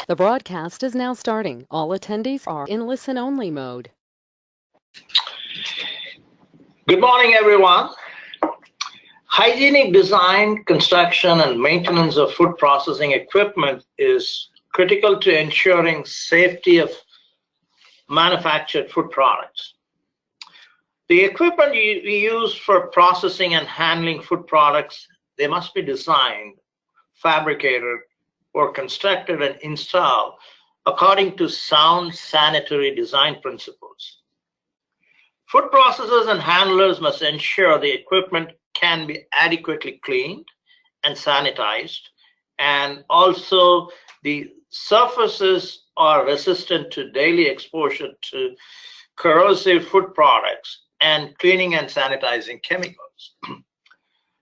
The broadcast is now starting. All attendees are in listen-only mode. Good morning, everyone. Hygienic design, construction, and maintenance of food processing equipment is critical to ensuring safety of manufactured food products. The equipment we use for processing and handling food products, they must be designed, fabricated, or constructed and installed according to sound sanitary design principles. Food processors and handlers must ensure the equipment can be adequately cleaned and sanitized, and also the surfaces are resistant to daily exposure to corrosive food products and cleaning and sanitizing chemicals.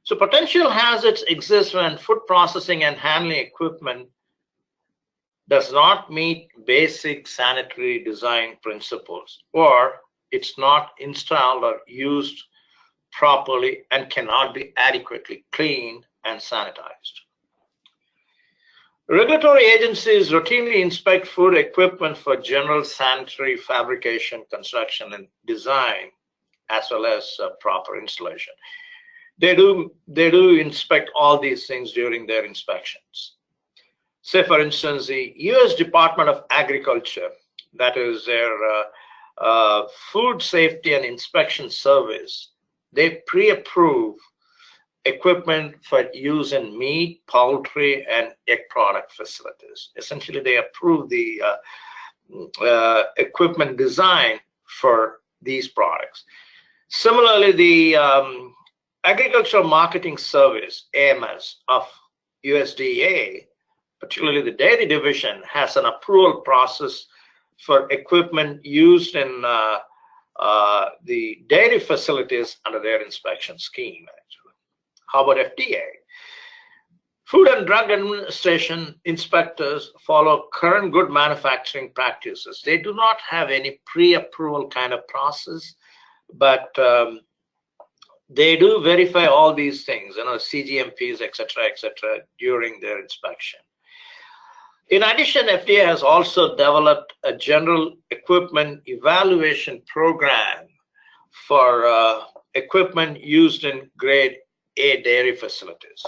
So potential hazards exist when food processing and handling equipment does not meet basic sanitary design principles, or it's not installed or used properly and cannot be adequately cleaned and sanitized. Regulatory agencies routinely inspect food equipment for general sanitary fabrication, construction, and design, as well as proper installation. They do inspect all these things during their inspections. Say, for instance, the U.S. Department of Agriculture, that is their Food Safety and Inspection Service, they pre-approve equipment for use in meat, poultry, and egg product facilities. Essentially, they approve the equipment design for these products. Similarly, the Agricultural Marketing Service, AMS, of USDA, particularly the dairy division, has an approval process for equipment used in the dairy facilities under their inspection scheme, actually. How about FDA? Food and Drug Administration inspectors follow current good manufacturing practices. They do not have any pre-approval kind of process, but they do verify all these things, CGMPs, et cetera, during their inspection. In addition, FDA has also developed a general equipment evaluation program for equipment used in grade A dairy facilities.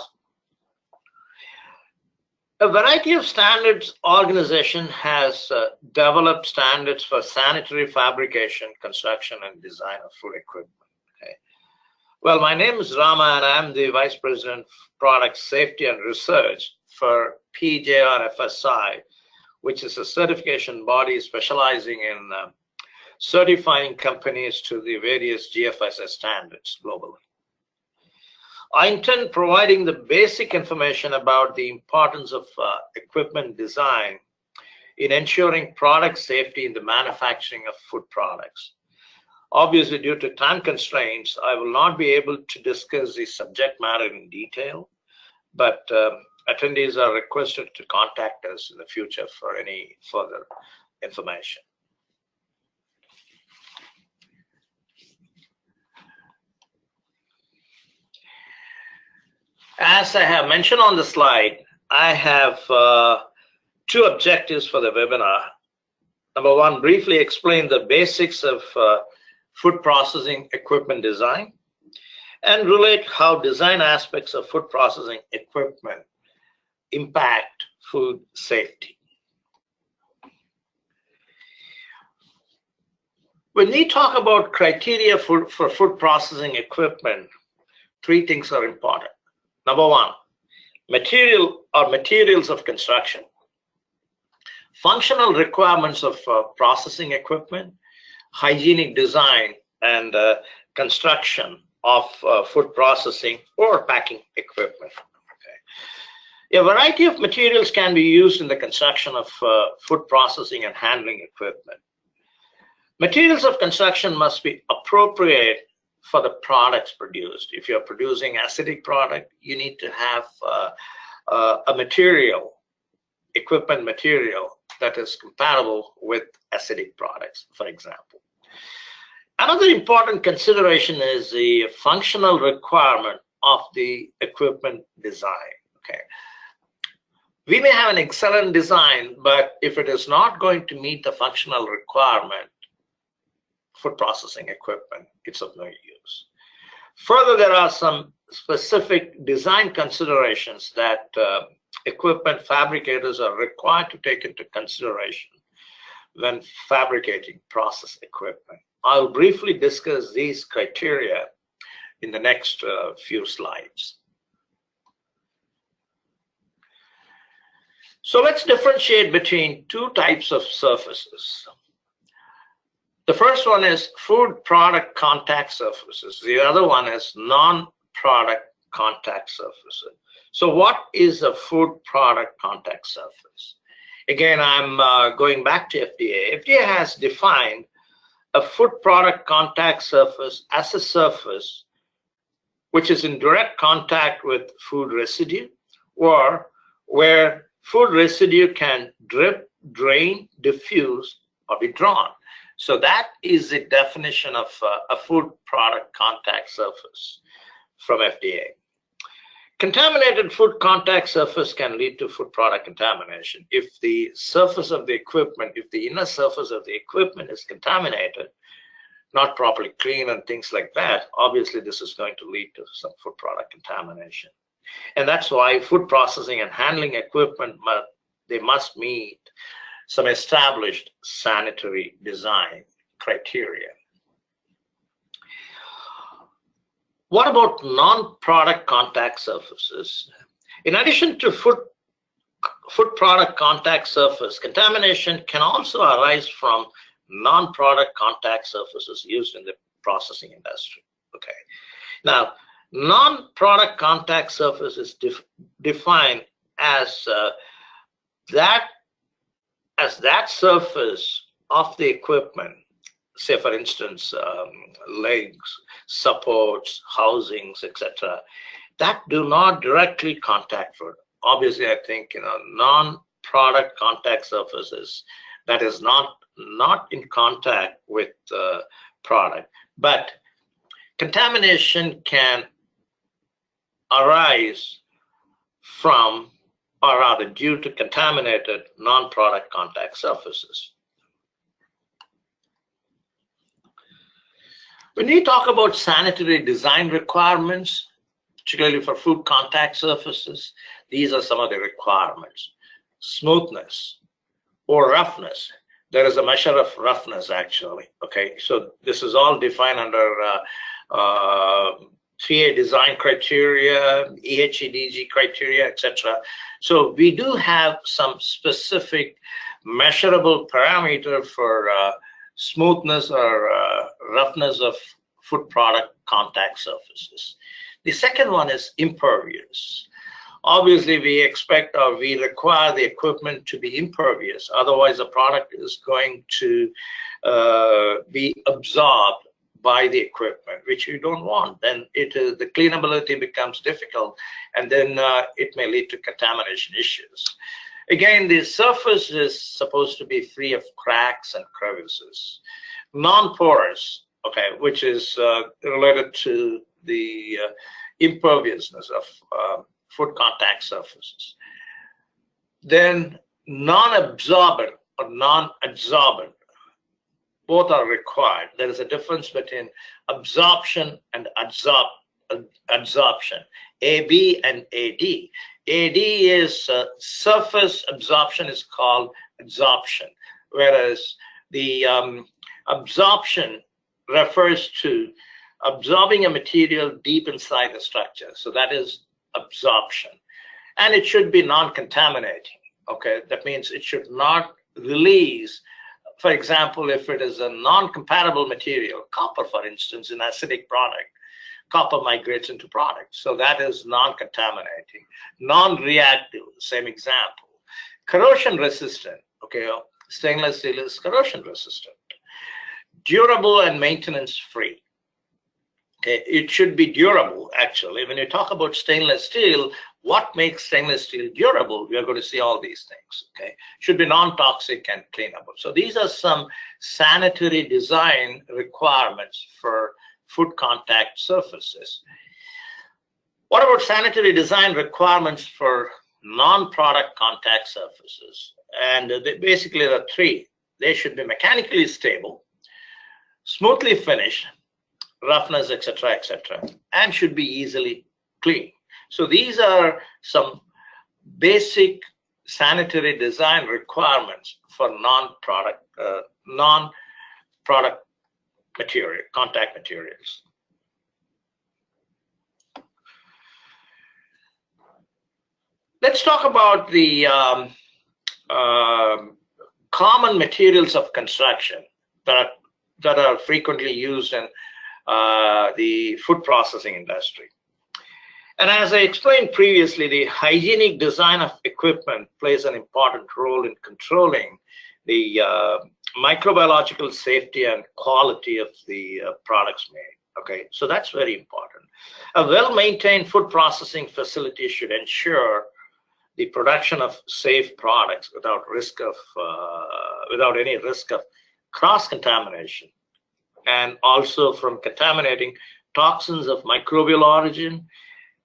A variety of standards organization has developed standards for sanitary fabrication, construction, and design of food equipment. Okay. Well, my name is Rama, and I'm the Vice President of Product Safety and Research for PJRFSI, which is a certification body specializing in certifying companies to the various GFSS standards globally. I intend providing the basic information about the importance of equipment design in ensuring product safety in the manufacturing of food products. Obviously, due to time constraints, I will not be able to discuss the subject matter in detail, but attendees are requested to contact us in the future for any further information. As I have mentioned on the slide, I have two objectives for the webinar. Number one, briefly explain the basics of food processing equipment design, and relate how design aspects of food processing equipment impact food safety. When we talk about criteria for food processing equipment, three things are important. Number one, material or materials of construction, functional requirements of processing equipment, hygienic design, and construction of food processing or packing equipment. Okay. A variety of materials can be used in the construction of food processing and handling equipment. Materials of construction must be appropriate for the products produced. If you're producing acidic product, you need to have a material, equipment material that is compatible with acidic products, for example. Another important consideration is the functional requirement of the equipment design. Okay. We may have an excellent design, but if it is not going to meet the functional requirement, food processing equipment, it's of no use. Further, there are some specific design considerations that equipment fabricators are required to take into consideration when fabricating process equipment. I'll briefly discuss these criteria in the next few slides. So let's differentiate between two types of surfaces. The first one is food product contact surfaces. The other one is non-product contact surfaces. So what is a food product contact surface? Again, I'm going back to FDA. FDA has defined a food product contact surface as a surface which is in direct contact with food residue, or where food residue can drip, drain, diffuse, or be drawn. So that is the definition of a food product contact surface from FDA. Contaminated food contact surface can lead to food product contamination. If the surface of the equipment, if the inner surface of the equipment is contaminated, not properly clean and things like that, obviously this is going to lead to some food product contamination. And that's why food processing and handling equipment, they must meet some established sanitary design criteria. What about non-product contact surfaces? In addition to food product contact surface, contamination can also arise from non-product contact surfaces used in the processing industry. Okay. Now, non-product contact surface is defined as that surface of the equipment, say for instance, legs, supports, housings, etc., that do not directly contact food. Obviously, I think non-product contact surfaces that is not in contact with the product, but contamination can arise from, or rather due to, contaminated non-product contact surfaces. When we talk about sanitary design requirements, particularly for food contact surfaces, these are some of the requirements. Smoothness or roughness. There is a measure of roughness actually. Okay, so this is all defined under 3A design criteria, EHEDG criteria, etc. So we do have some specific measurable parameter for smoothness or roughness of food product contact surfaces. The second one is impervious. Obviously, we expect or we require the equipment to be impervious. Otherwise, the product is going to be absorbed by the equipment, which you don't want. Then the cleanability becomes difficult, and then it may lead to contamination issues. Again, the surface is supposed to be free of cracks and crevices. Non-porous, okay, which is related to the imperviousness of food contact surfaces. Then non-absorbent or non-adsorbent, both are required. There is a difference between absorption and adsorption, AB and AD. AD is surface absorption is called adsorption, whereas the absorption refers to absorbing a material deep inside the structure. So that is absorption. And it should be non-contaminating. Okay, that means it should not release. For example, if it is a non-compatible material, copper, for instance, in acidic product, copper migrates into product. So that is non-contaminating. Non-reactive, same example. Corrosion resistant, okay, stainless steel is corrosion resistant. Durable and maintenance free. Okay, it should be durable, actually. When you talk about stainless steel, what makes stainless steel durable? We are going to see all these things, okay? Should be non-toxic and cleanable. So these are some sanitary design requirements for food contact surfaces. What about sanitary design requirements for non-product contact surfaces. And basically there are three. They should be mechanically stable, smoothly finished, roughness, etc., and should be easily cleaned. So these are some basic sanitary design requirements for non-product material, contact materials. Let's talk about the common materials of construction that are frequently used in the food processing industry. And as I explained previously, the hygienic design of equipment plays an important role in controlling the microbiological safety and quality of the products made. Okay, so that's very important. A well-maintained food processing facility should ensure the production of safe products without any risk of cross-contamination, and also from contaminating toxins of microbial origin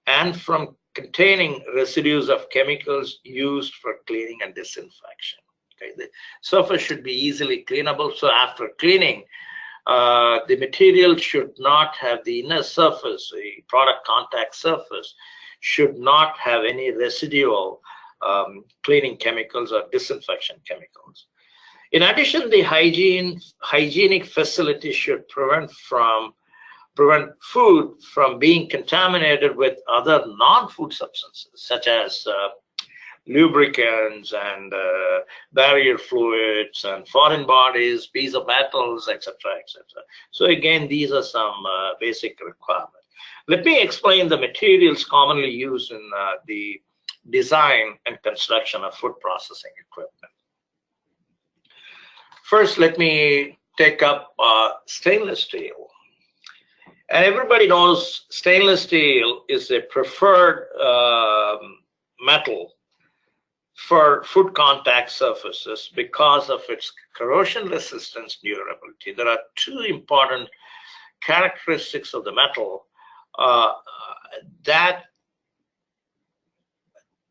and from containing residues of chemicals used for cleaning and disinfection. Okay, the surface should be easily cleanable. So after cleaning, the material should not have the inner surface, the product contact surface, should not have any residual cleaning chemicals or disinfection chemicals. In addition, the hygienic facility should prevent food from being contaminated with other non-food substances, such as lubricants and barrier fluids and foreign bodies, piece of metals, etc., etc. So again, these are some basic requirements. Let me explain the materials commonly used in the design and construction of food processing equipment. First, let me take up stainless steel. And everybody knows stainless steel is a preferred metal for food contact surfaces because of its corrosion resistance durability. There are two important characteristics of the metal that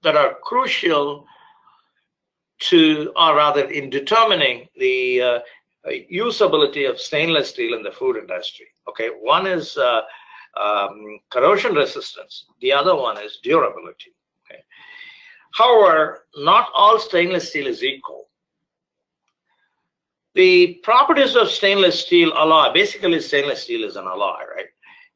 are crucial to, or rather in determining the usability of stainless steel in the food industry. Okay, one is corrosion resistance, the other one is durability. Okay. However, not all stainless steel is equal. The properties of stainless steel alloy, basically stainless steel is an alloy, right?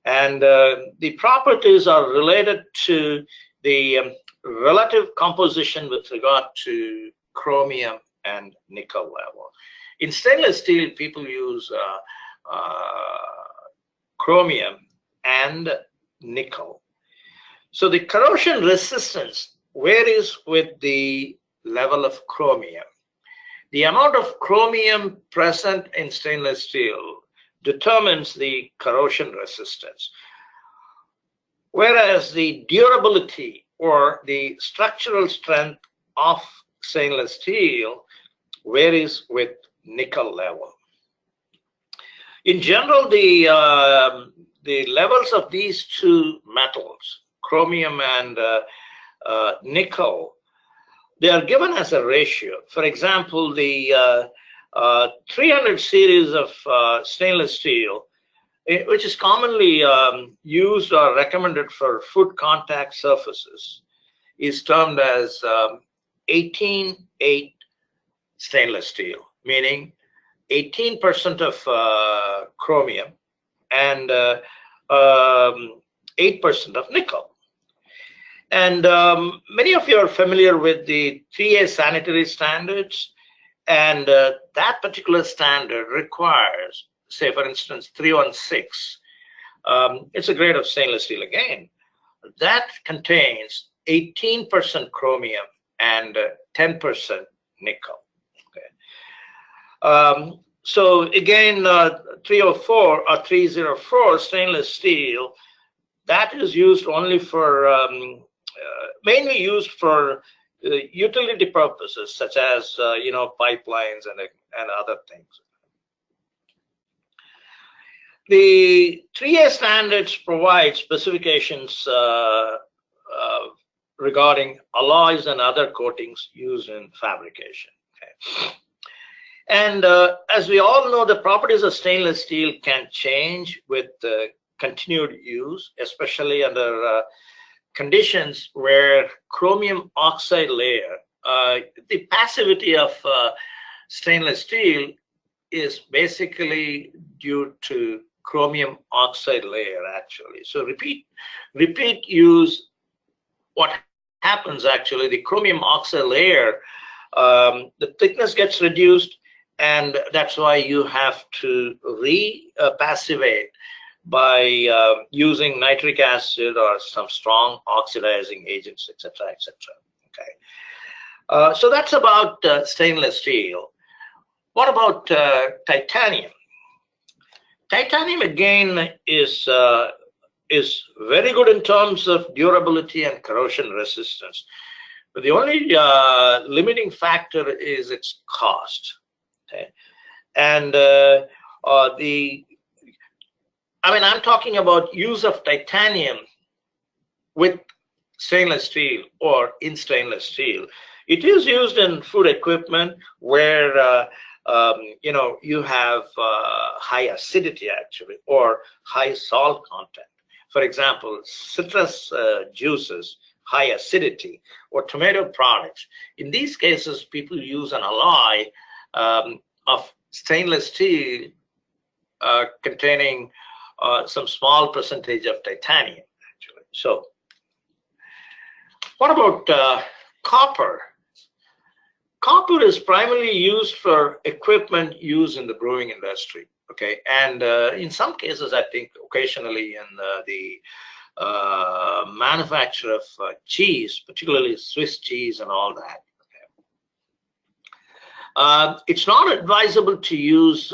And the properties are related to the relative composition with regard to chromium and nickel level. In stainless steel, people use chromium and nickel. So the corrosion resistance varies with the level of chromium. The amount of chromium present in stainless steel determines the corrosion resistance, whereas the durability or the structural strength of stainless steel varies with nickel level. In general, the levels of these two metals, chromium and nickel, they are given as a ratio. For example, the 300 series of stainless steel, which is commonly used or recommended for food contact surfaces, is termed as 18-8 stainless steel, meaning 18% of chromium and 8% of nickel. And many of you are familiar with the 3A sanitary standards, and that particular standard requires, say for instance, 316. It's a grade of stainless steel again. That contains 18% chromium and 10% nickel. Okay. So again, 304 or 304 stainless steel, that is used only for, mainly used for utility purposes, such as pipelines and other things. The 3A standards provide specifications regarding alloys and other coatings used in fabrication. Okay. And as we all know, the properties of stainless steel can change with continued use, especially under conditions where chromium oxide layer, the passivity of stainless steel is basically due to chromium oxide layer actually. So repeat use, what happens actually, the chromium oxide layer, the thickness gets reduced, and that's why you have to passivate by using nitric acid or some strong oxidizing agents, etc., etc. Okay, so that's about stainless steel. What about titanium? Titanium again is very good in terms of durability and corrosion resistance. But the only limiting factor is its cost. Okay, and I'm talking about use of titanium with stainless steel or in stainless steel. It is used in food equipment where you have high acidity actually, or high salt content. For example, citrus juices, high acidity, or tomato products. In these cases, people use an alloy of stainless steel containing some small percentage of titanium actually. So what about copper? Copper is primarily used for equipment used in the brewing industry, okay, and in some cases, I think occasionally in the manufacture of cheese, particularly Swiss cheese and all that. Okay. It's not advisable to use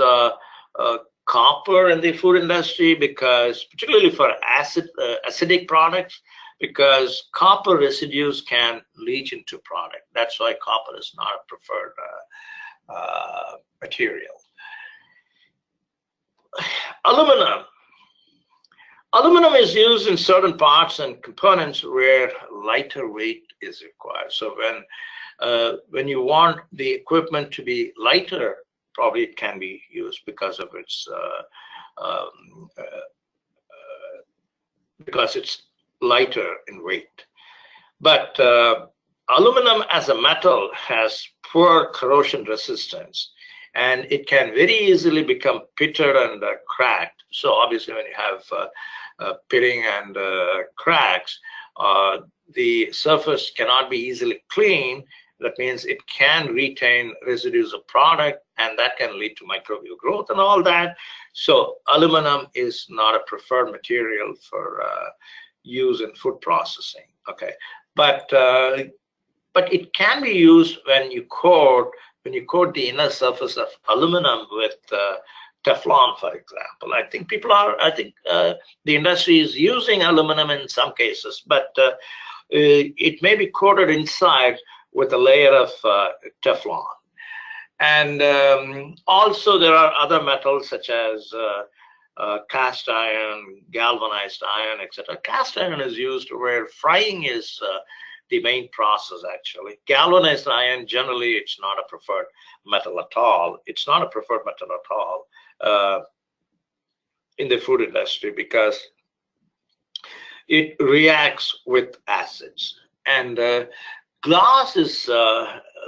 copper in the food industry because, particularly for acidic products, because copper residues can leach into product. That's why copper is not a preferred material. Aluminum. Aluminum is used in certain parts and components where lighter weight is required. So when you want the equipment to be lighter, probably it can be used because of its because it's lighter in weight. But aluminum as a metal has poor corrosion resistance, and it can very easily become pitted and cracked. So obviously when you have pitting and cracks, the surface cannot be easily cleaned. That means it can retain residues of product, and that can lead to microbial growth and all that. So aluminum is not a preferred material for use in food processing. Okay, but it can be used when you coat the inner surface of aluminum with Teflon, for example. I think the industry is using aluminum in some cases, but it may be coated inside with a layer of Teflon. And also there are other metals such as cast iron, galvanized iron, etc. Cast iron is used where frying is the main process actually. Galvanized iron, generally it's not a preferred metal at all. It's not a preferred metal at all in the food industry because it reacts with acids. And glass is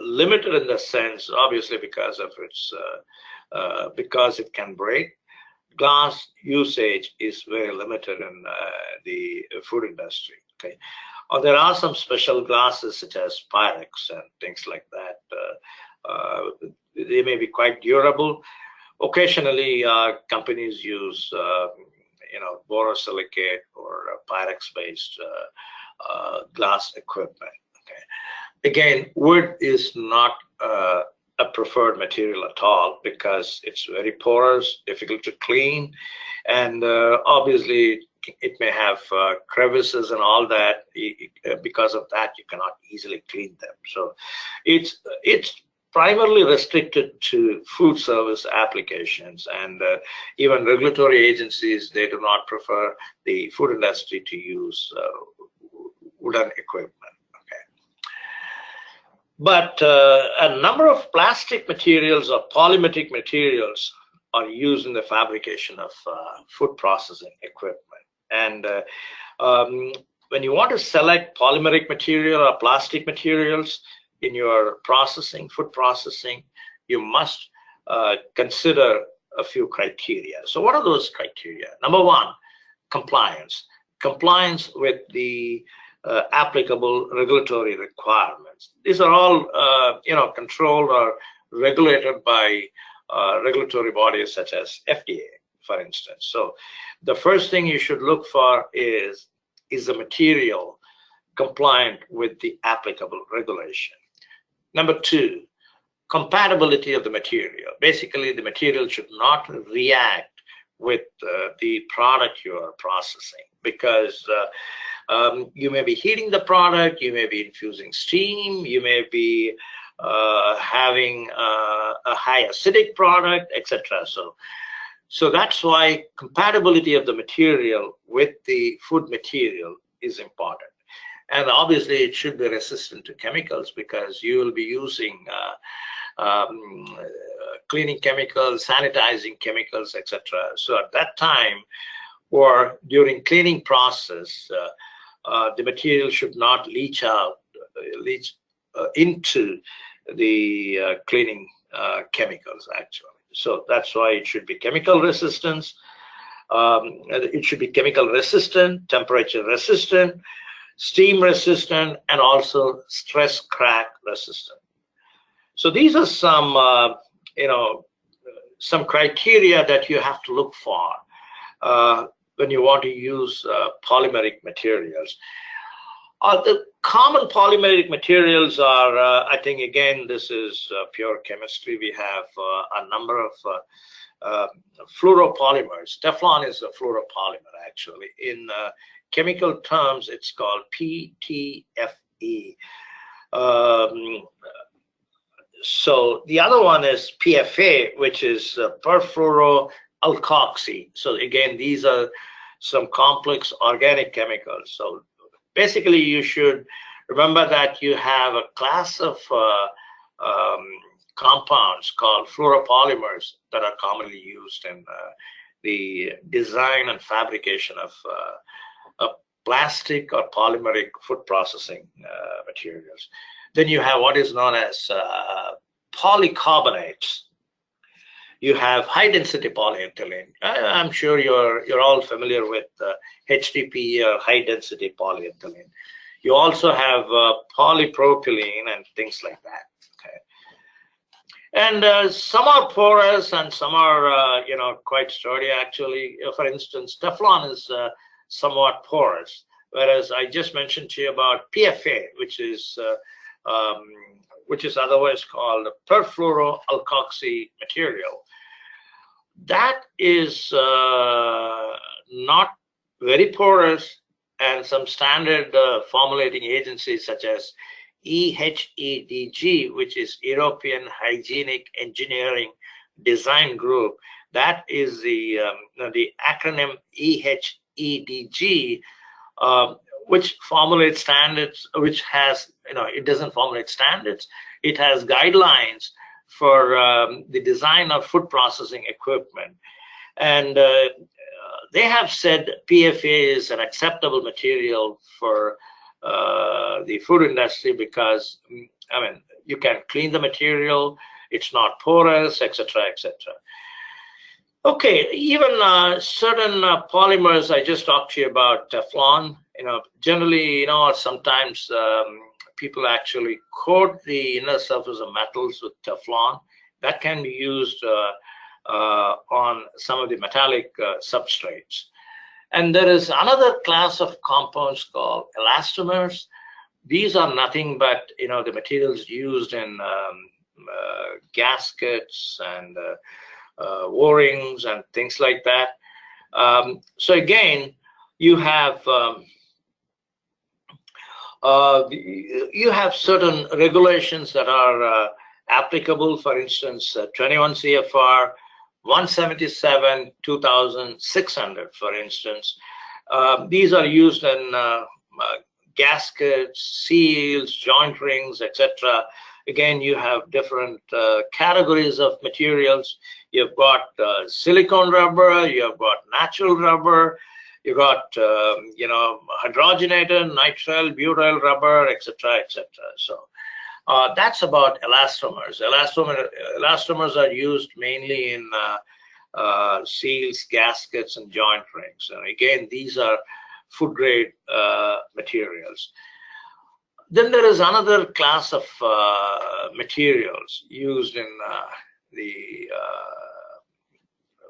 limited in the sense, obviously, because of its because it can break. Glass usage is very limited in the food industry. Okay, there are some special glasses such as Pyrex and things like that. They may be quite durable. Occasionally, companies use borosilicate or Pyrex-based glass equipment. Okay. Again, wood is not a preferred material at all because it's very porous, difficult to clean, and obviously it may have crevices and all that. Because of that, you cannot easily clean them. So it's primarily restricted to food service applications, and even regulatory agencies, they do not prefer the food industry to use wooden equipment. But a number of plastic materials or polymetric materials are used in the fabrication of food processing equipment. And when you want to select polymeric material or plastic materials in your processing, food processing, you must consider a few criteria. So what are those criteria? Number one, compliance. Compliance with the applicable regulatory requirements. These are all, controlled or regulated by regulatory bodies such as FDA, for instance. So the first thing you should look for is the material compliant with the applicable regulation? Number two, compatibility of the material. Basically, the material should not react with the product you are processing, because you may be heating the product, you may be infusing steam, you may be having a high acidic product, etc. So that's why compatibility of the material with the food material is important. And obviously, it should be resistant to chemicals, because you will be using cleaning chemicals, sanitizing chemicals, etc. So at that time, or during cleaning process, the material should not leach into the cleaning chemicals, actually. So that's why it should be chemical resistance. It should be chemical resistant, temperature resistant, steam resistant, and also stress crack resistant. So these are some, some criteria that you have to look for when you want to use polymeric materials. The common polymeric materials are, I think, again, this is pure chemistry. We have a number of fluoropolymers. Teflon is a fluoropolymer, actually. In chemical terms, it's called PTFE. So the other one is PFA, which is perfluoroalkoxy. So again, these are some complex organic chemicals. So basically, you should remember that you have a class of compounds called fluoropolymers that are commonly used in the design and fabrication of plastic or polymeric food processing materials. Then you have what is known as polycarbonates. You have high-density polyethylene. I'm sure you're all familiar with HDPE or high-density polyethylene. You also have polypropylene and things like that. Okay, and some are porous and some are quite sturdy. Actually, for instance, Teflon is somewhat porous, whereas I just mentioned to you about PFA, which is otherwise called perfluoroalkoxy material. That is not very porous, and some standard formulating agencies such as EHEDG, which is European Hygienic Engineering Design Group, that is the acronym EHEDG, which formulates standards, which has, it doesn't formulate standards, it has guidelines for the design of food processing equipment. And they have said PFA is an acceptable material for the food industry because, you can clean the material, it's not porous, etc., etc. Okay, even certain polymers, I just talked to you about Teflon. Generally, sometimes people actually coat the inner surface of metals with Teflon. That can be used on some of the metallic substrates. And there is another class of compounds called elastomers. These are nothing but the materials used in gaskets and O-rings and things like that. So again, you have certain regulations that are applicable. For instance, 21 CFR 177/2600, for instance. These are used in gaskets, seals, joint rings, etc. Again, you have different categories of materials. You've got silicone rubber, you've got natural rubber, you've got hydrogenated, nitrile, butyl rubber, etc., etc. So that's about elastomers. Elastomers are used mainly in seals, gaskets, and joint rings. And again, these are food grade materials. Then there is another class of materials used in the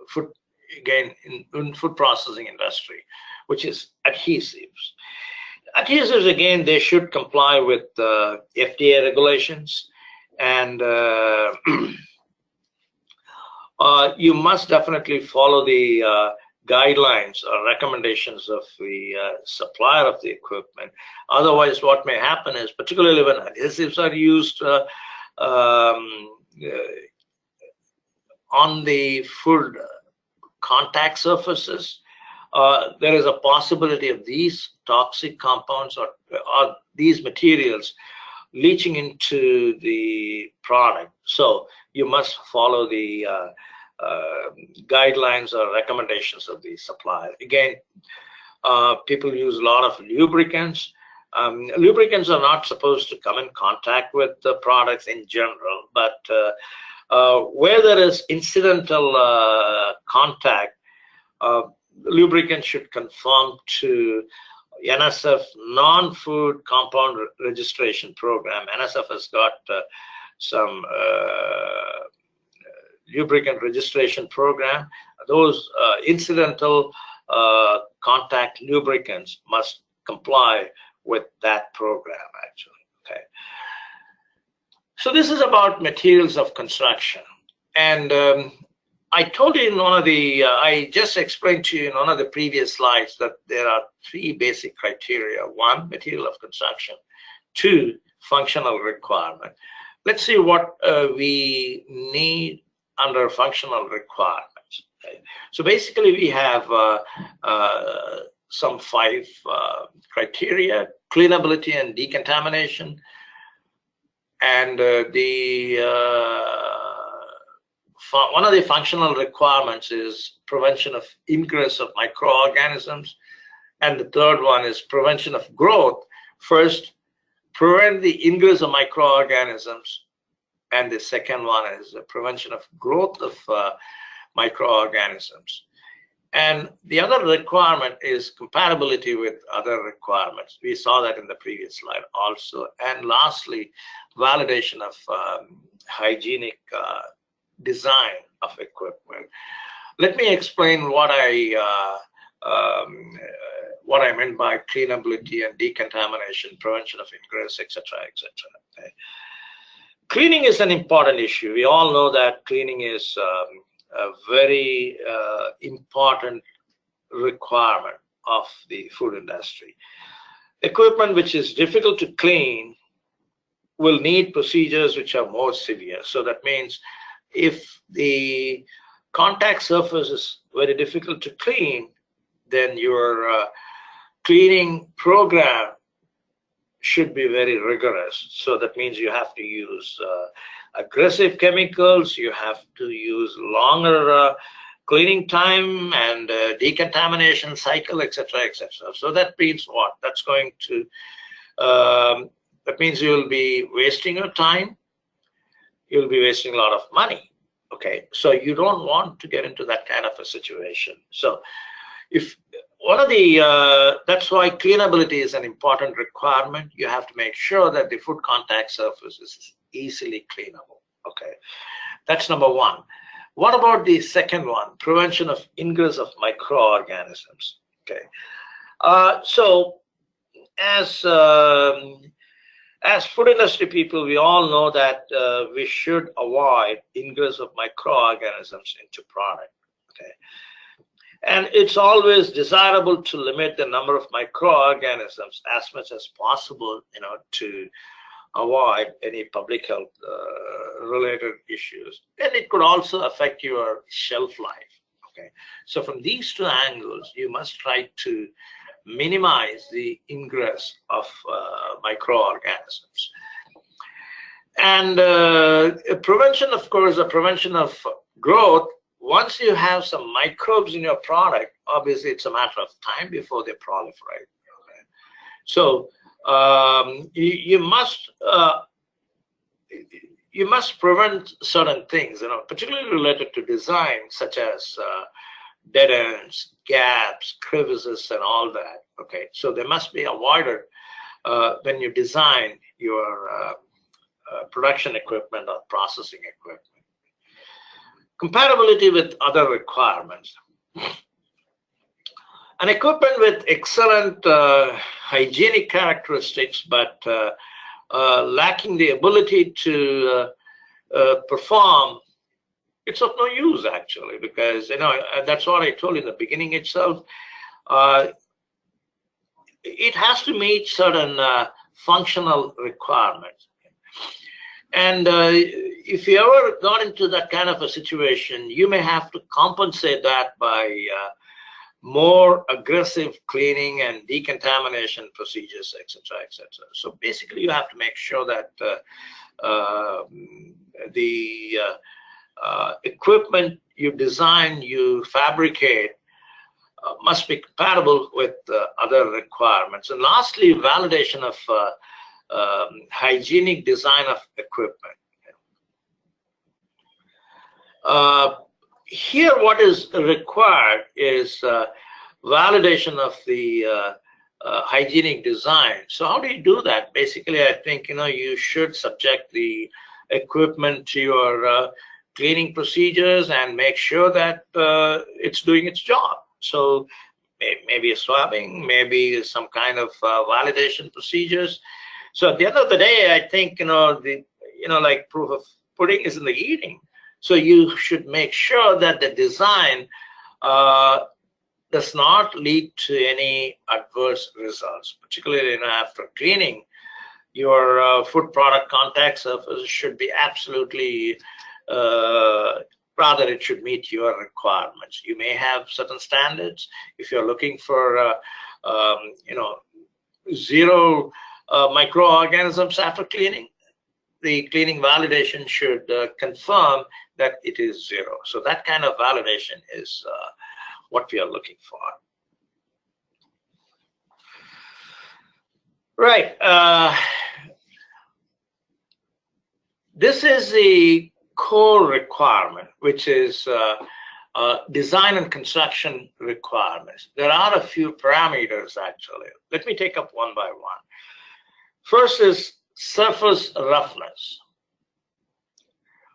food, again, in food processing industry, which is adhesives. Adhesives, again, they should comply with FDA regulations, and you must definitely follow the guidelines or recommendations of the supplier of the equipment. Otherwise, what may happen is, particularly when adhesives are used on the food contact surfaces, there is a possibility of these toxic compounds or these materials leaching into the product. So you must follow the guidelines or recommendations of the supplier. Again, people use a lot of lubricants. Lubricants are not supposed to come in contact with the products in general, but where there is incidental contact, lubricants should conform to NSF non-food compound registration program. NSF has got some lubricant registration program. Those incidental contact lubricants must comply with that program, actually. Okay. So this is about materials of construction, and I told you in one of the, I just explained to you in one of the previous slides that there are three basic criteria. One, material of construction. Two, functional requirement. Let's see what we need under functional requirements. Okay. So basically we have some 5 criteria: cleanability and decontamination, and one of the functional requirements is prevention of ingress of microorganisms, and the third one is prevention of growth. First, prevent the ingress of microorganisms, and the second one is the prevention of growth of microorganisms. And the other requirement is compatibility with other requirements. We saw that in the previous slide also. And lastly, validation of hygienic design of equipment. Let me explain what I meant by cleanability and decontamination, prevention of ingress, etc., etc. Okay. Cleaning is an important issue. We all know that cleaning is a very important requirement of the food industry. Equipment which is difficult to clean will need procedures which are more severe. So that means if the contact surface is very difficult to clean, then your cleaning program should be very rigorous. So that means you have to use aggressive chemicals, you have to use longer cleaning time and decontamination cycle, etc., etc. So that means what? That's going to, that means you'll be wasting your time, you'll be wasting a lot of money. Okay, so you don't want to get into that kind of a situation. So if one of the, that's why cleanability is an important requirement. You have to make sure that the food contact surface is easily cleanable. Okay, that's number one. What about the second one? Prevention of ingress of microorganisms. Okay, so as food industry people, we all know that we should avoid ingress of microorganisms into product. Okay, and it's always desirable to limit the number of microorganisms as much as possible, to avoid any public health related issues. And it could also affect your shelf life. Okay, so from these two angles, you must try to minimize the ingress of microorganisms. And prevention, of course, the prevention of growth. Once you have some microbes in your product, obviously it's a matter of time before they proliferate. Okay? So you must prevent certain things, particularly related to design, such as dead ends, gaps, crevices, and all that. Okay, so they must be avoided when you design your production equipment or processing equipment. Compatibility with other requirements. An equipment with excellent hygienic characteristics, but lacking the ability to perform, it's of no use actually, because that's what I told you in the beginning itself. It has to meet certain functional requirements. And if you ever got into that kind of a situation, you may have to compensate that by more aggressive cleaning and decontamination procedures, etc., etc. So basically, you have to make sure that the equipment you design, you fabricate, must be compatible with other requirements. And lastly, validation of hygienic design of equipment. Here, what is required is validation of the hygienic design. So how do you do that? Basically, I think you should subject the equipment to your cleaning procedures and make sure that it's doing its job. So maybe a swabbing, maybe some kind of validation procedures. So at the end of the day, I think like proof of pudding is in the eating. So you should make sure that the design does not lead to any adverse results, particularly after cleaning. Your food product contact surface should be absolutely, rather it should meet your requirements. You may have certain standards. If you're looking for, zero microorganisms after cleaning, the cleaning validation should confirm that it is zero. So that kind of validation is what we are looking for. Right. This is the core requirement, which is design and construction requirements. There are a few parameters, actually. Let me take up one by one. First is surface roughness.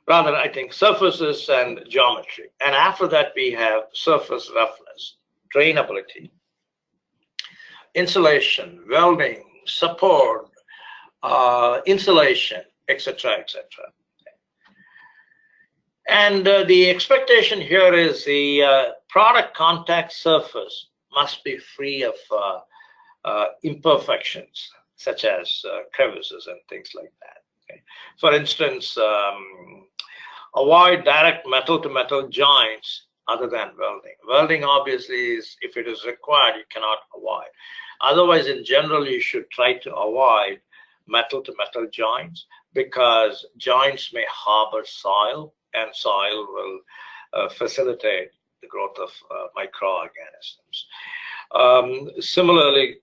Rather, I think surfaces and geometry. And after that, we have surface roughness, drainability, insulation, welding, support, insulation, etc., etc. And the expectation here is the product contact surface must be free of imperfections, such as crevices and things like that. Okay? For instance, avoid direct metal-to-metal joints other than welding. Welding, obviously, is, if it is required, you cannot avoid. Otherwise, in general, you should try to avoid metal-to-metal joints, because joints may harbor soil, and soil will facilitate the growth of microorganisms. Similarly,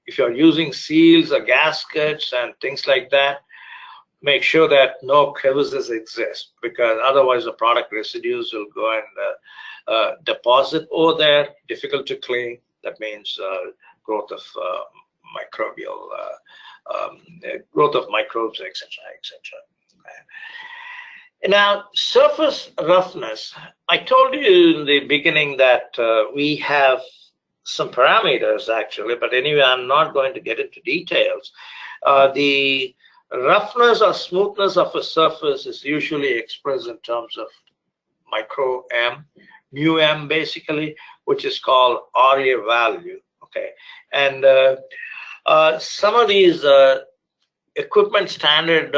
if you're using seals or gaskets and things like that, make sure that no crevices exist, because otherwise the product residues will go and deposit over there, difficult to clean. That means growth of microbial, growth of microbes, etc., etc. Now, surface roughness, I told you in the beginning that we have some parameters actually, but anyway, I'm not going to get into details. The roughness or smoothness of a surface is usually expressed in terms of micro m, mu m basically, which is called RA value. Okay, and some of these equipment standard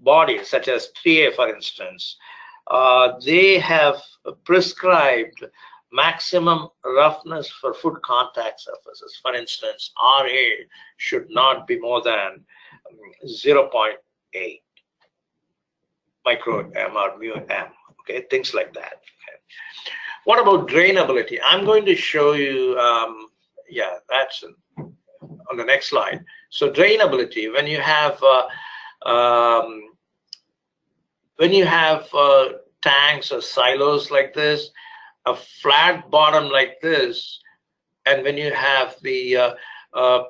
bodies, such as 3A, for instance, they have prescribed maximum roughness for food contact surfaces. For instance, RA should not be more than 0.8 micro m or mu m. Okay, things like that. Okay. What about drainability? I'm going to show you. Yeah, that's on the next slide. So drainability, when you have tanks or silos like this, a flat bottom like this, and when you have the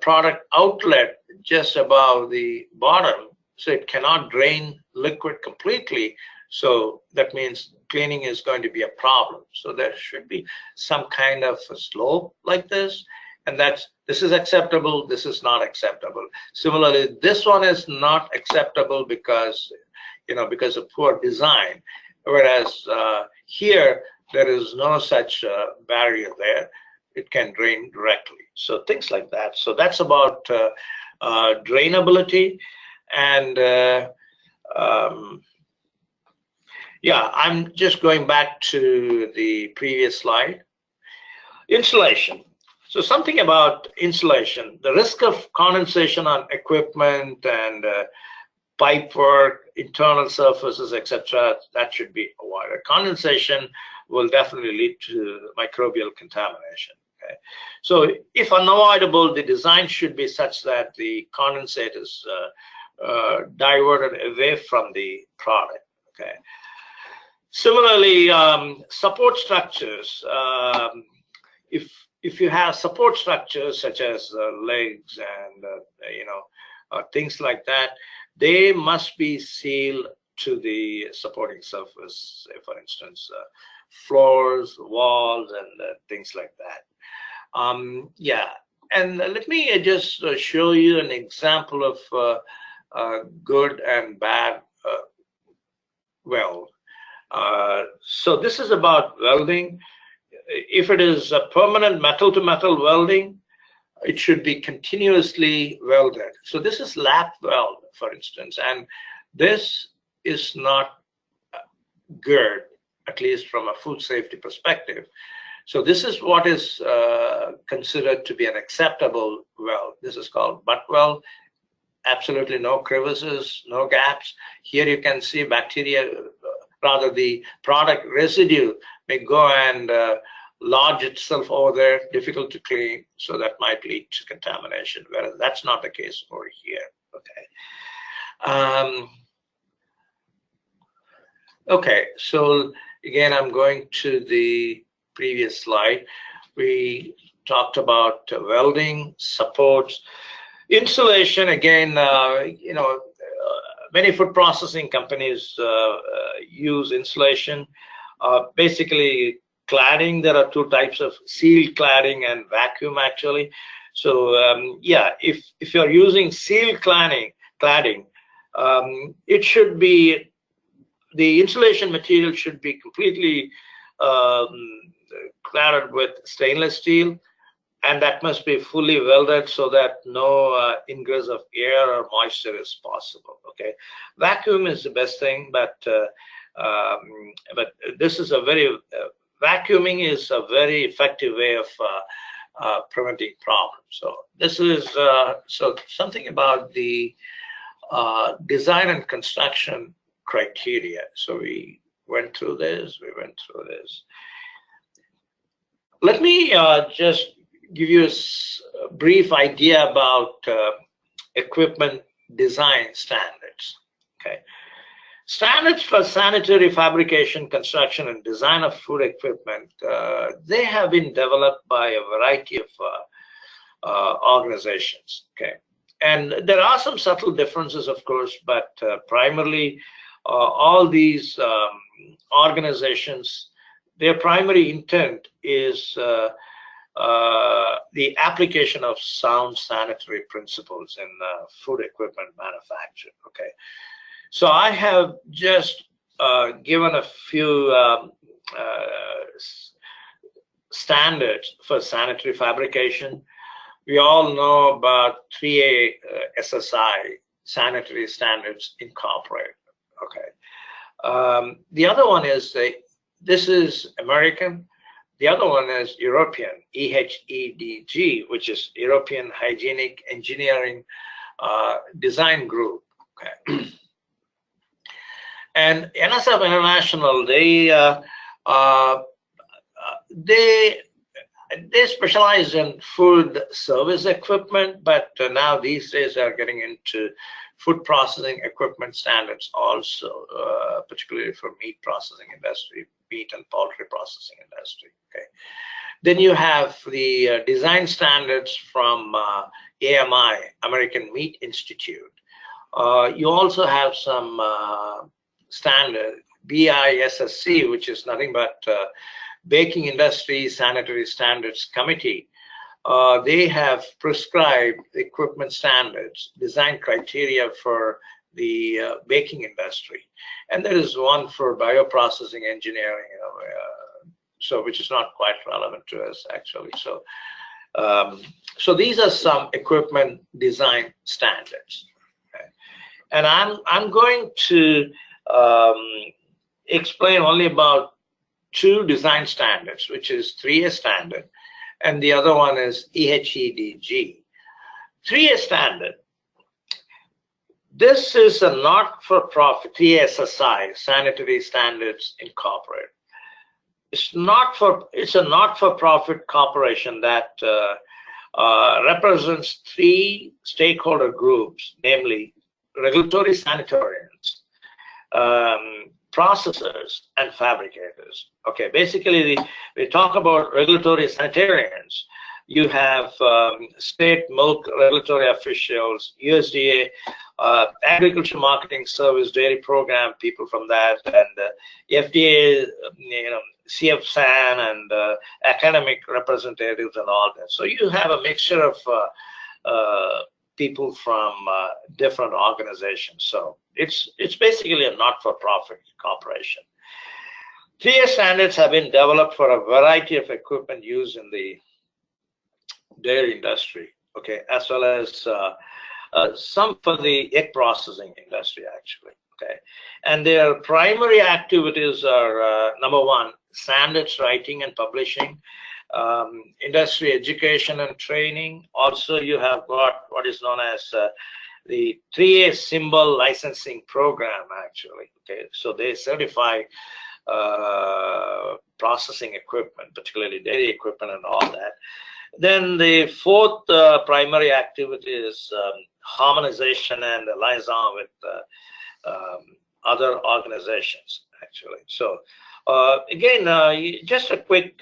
product outlet just above the bottom, so it cannot drain liquid completely. So that means cleaning is going to be a problem. So there should be some kind of a slope like this, and this is acceptable, this is not acceptable. Similarly, this one is not acceptable because because of poor design, whereas here there is no such barrier there. It can drain directly. So things like that. So that's about drainability. And yeah, I'm just going back to the previous slide. Insulation. So something about insulation. The risk of condensation on equipment and pipe work, internal surfaces, etc., that should be avoided. Condensation will definitely lead to microbial contamination. Okay? So if unavoidable, the design should be such that the condensate is diverted away from the product. Okay. Similarly, support structures. If you have support structures such as legs and things like that, they must be sealed to the supporting surface. For instance, floors, walls, and things like that. Yeah, and let me just show you an example of good and bad weld. So this is about welding. If it is a permanent metal-to-metal welding, it should be continuously welded. So this is lap weld, for instance, and this is not good, at least from a food safety perspective. So this is what is considered to be an acceptable weld. This is called butt weld. Absolutely no crevices, no gaps. Here you can see bacteria, rather the product residue may go and lodge itself over there, difficult to clean, so that might lead to contamination, whereas that's not the case over here. Okay. Okay, so again, I'm going to the previous slide. We talked about welding, supports, insulation. Again, many food processing companies use insulation. Basically, cladding, there are two types of sealed cladding and vacuum actually. So yeah, if you're using sealed cladding, it should be, the insulation material should be completely cladded with stainless steel, and that must be fully welded so that no ingress of air or moisture is possible. Okay, vacuum is the best thing, but this is a very vacuuming is a very effective way of preventing problems. So this is so something about the design and construction criteria. So we went through this. Let me just give you a brief idea about equipment design standards. Okay. Standards for sanitary fabrication, construction, and design of food equipment, they have been developed by a variety of organizations. Okay, and there are some subtle differences, of course, but primarily all these organizations, their primary intent is the application of sound sanitary principles in food equipment manufacture. Okay. So I have just given a few standards for sanitary fabrication. We all know about 3A SSI, Sanitary Standards Incorporated. Okay. The other one is, this is American. The other one is European, EHEDG, which is European Hygienic Engineering design group. Okay. And NSF International, they specialize in food service equipment, but now these days are getting into food processing equipment standards also, particularly for meat processing industry, meat and poultry processing industry. Okay. Then you have the design standards from AMI, American Meat Institute. You also have some standard, BISSC, which is nothing but Baking Industry Sanitary Standards Committee. They have prescribed equipment standards, design criteria for the baking industry. And there is one for bioprocessing engineering, so which is not quite relevant to us actually. So, so these are some equipment design standards. Okay. And I'm going to explain only about two design standards, which is 3A standard, and the other one is EHEDG. 3A standard, this is a not-for-profit, TSSI, Sanitary Standards Incorporated. It's a not-for-profit corporation that represents three stakeholder groups, namely regulatory sanitarians, processors, and fabricators. Okay, basically we talk about regulatory sanitarians. You have state milk regulatory officials, USDA, Agriculture Marketing Service Dairy Program, people from that, and FDA, CFSAN, and academic representatives and all that. So you have a mixture of people from different organizations. So it's basically a not-for-profit corporation. 3A standards have been developed for a variety of equipment used in the dairy industry, okay, as well as some for the egg processing industry, actually, okay. And their primary activities are, number one, standards writing and publishing, industry education and training. Also, you have got what is known as the 3A symbol licensing program, actually, okay. So they certify processing equipment, particularly dairy equipment and all that. Then the fourth primary activity is harmonization and liaison with other organizations, actually. So again, just a quick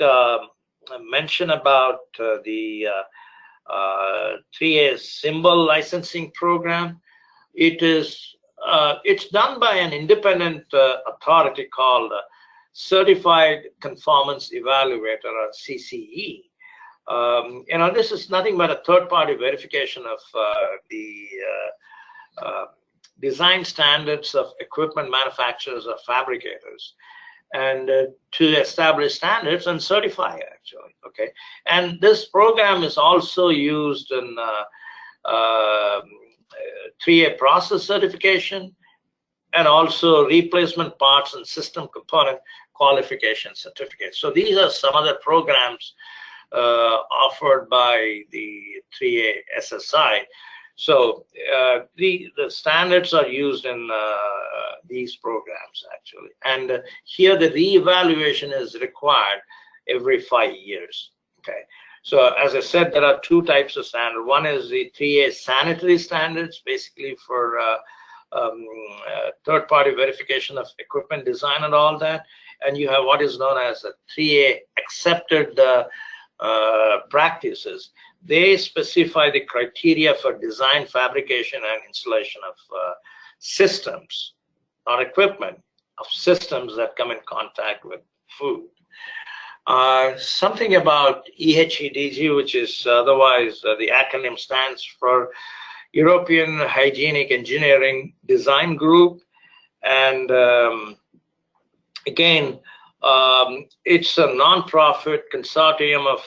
mention about the 3A symbol licensing program. It's done by an independent authority called Certified Conformance Evaluator, or CCE. This is nothing but a third-party verification of the design standards of equipment manufacturers or fabricators, and to establish standards and certify, actually, okay. And this program is also used in 3A process certification, and also replacement parts and system component qualification certificates. So these are some other programs offered by the 3A SSI. So the standards are used in these programs, actually. And here the reevaluation is required every 5 years, okay. So as I said, there are two types of standard. One is the 3A sanitary standards, basically for third-party verification of equipment design and all that. And you have what is known as a 3A accepted practices. They specify the criteria for design, fabrication, and installation of systems, not equipment, of systems that come in contact with food. Something about EHEDG, which is otherwise the acronym stands for European Hygienic Engineering Design Group. And again, it's a non-profit consortium of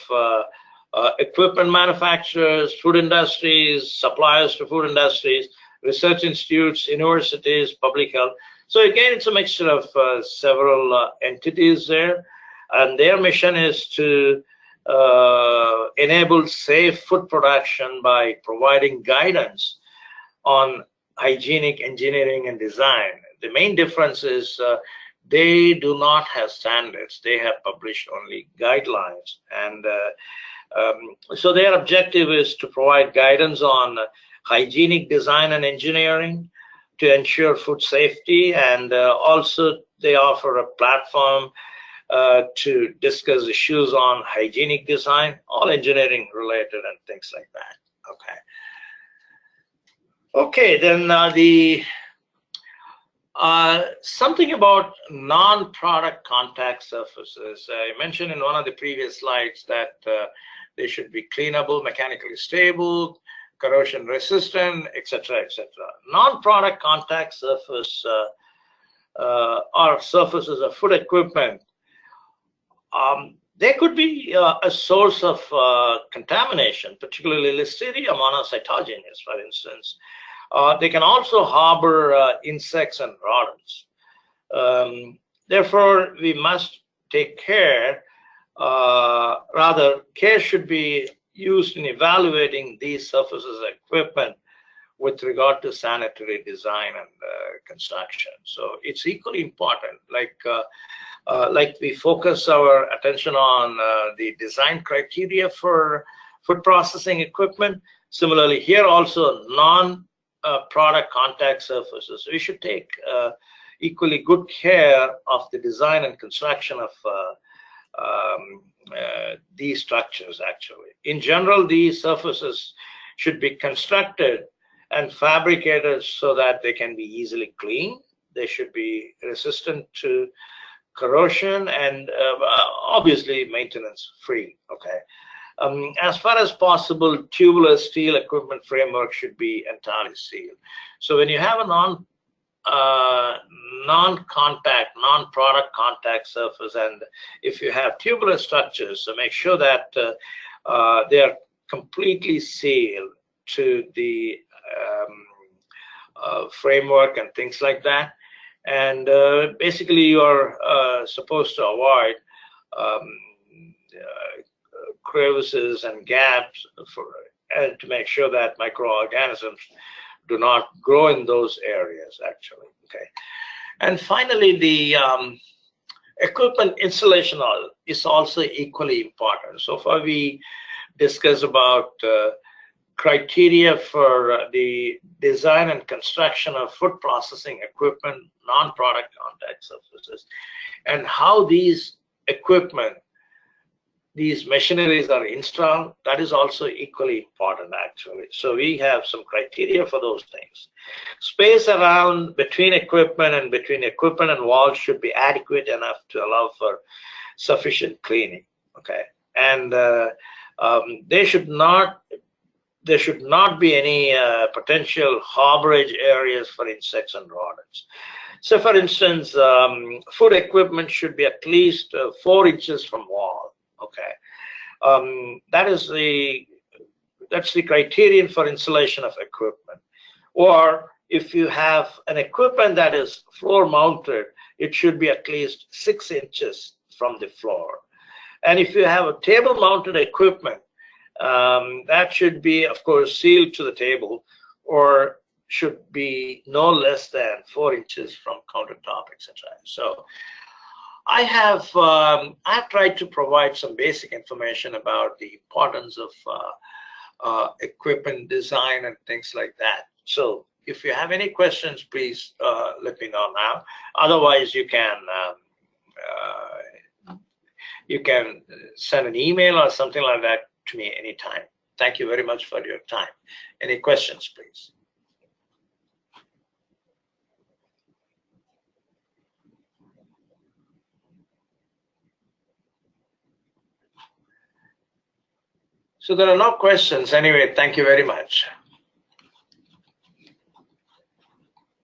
equipment manufacturers, food industries, suppliers to food industries, research institutes, universities, public health. So again, it's a mixture of several entities there, and their mission is to enable safe food production by providing guidance on hygienic engineering and design. The main difference is they do not have standards. They have published only guidelines. And so their objective is to provide guidance on hygienic design and engineering to ensure food safety, and also they offer a platform to discuss issues on hygienic design, all engineering related and things like that. Okay, then something about non-product contact surfaces. I mentioned in one of the previous slides that they should be cleanable, mechanically stable, corrosion resistant, etc., etc. Non-product contact surface or surfaces of food equipment, they could be a source of contamination, particularly Listeria monocytogenes, for instance. They can also harbor insects and rodents. Therefore, we must take care, care should be used in evaluating these surfaces of equipment with regard to sanitary design and construction. So it's equally important, like we focus our attention on the design criteria for food processing equipment. Similarly, here also non-product contact surfaces. We should take equally good care of the design and construction of these structures, actually. In general, these surfaces should be constructed and fabricated so that they can be easily cleaned. They should be resistant to corrosion and obviously maintenance free. As far as possible, tubular steel equipment framework should be entirely sealed. So when you have a non-contact, non-product contact surface, and if you have tubular structures, so make sure that they are completely sealed to the framework and things like that. And basically, you are supposed to avoid crevices and gaps to make sure that microorganisms do not grow in those areas, actually. And finally, the equipment installation is also equally important. So far, we discussed about criteria for the design and construction of food processing equipment, non-product contact surfaces, and how these equipment, these machineries are installed. That is also equally important, actually. So we have some criteria for those things. Space around between equipment and walls should be adequate enough to allow for sufficient cleaning. And there should not be any potential harborage areas for insects and rodents. So, for instance, food equipment should be at least 4 inches from wall. That's the criterion for installation of equipment. Or if you have an equipment that is floor mounted, it should be at least 6 inches from the floor. And if you have a table mounted equipment, that should be, of course, sealed to the table, or should be no less than 4 inches from countertop, etc. So I have tried to provide some basic information about the importance of equipment design and things like that. So if you have any questions, please let me know now. Otherwise, you can send an email or something like that to me anytime. Thank you very much for your time. Any questions, please? So there are no questions. Anyway, thank you very much.